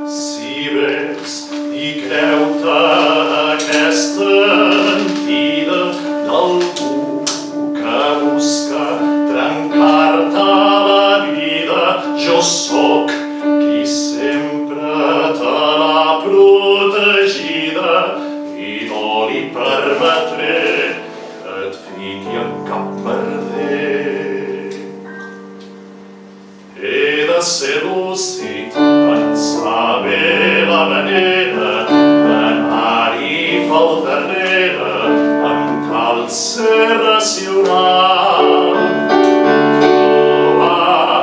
Si ves i creu-te aquesta mentida d'algú que busca trencar-te la vida. Jo sóc qui sempre te l'ha protegida i no li permetré que et fiqui en cap merder. He de ser lúcid, pensar bé la manera d'anar-hi pel darrere, em cal ser racional. Trobar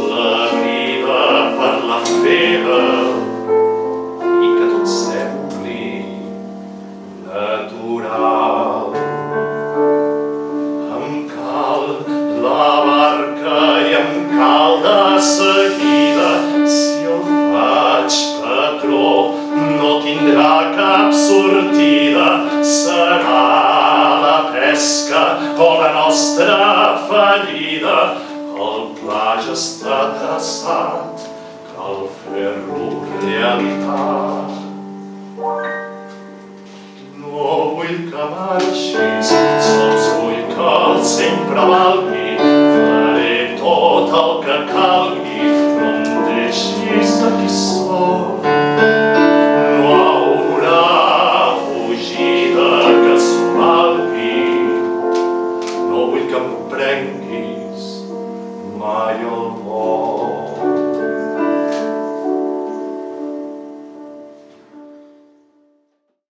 la vida per la fera i que tot sembli natural. Em cal la barca i em cal de seguida. Si el faig patró no tindrà cap sortida. Serà la pesca o la nostra fallida. El pla ja està traçat, cal fer-lo realitat. No vull que marxi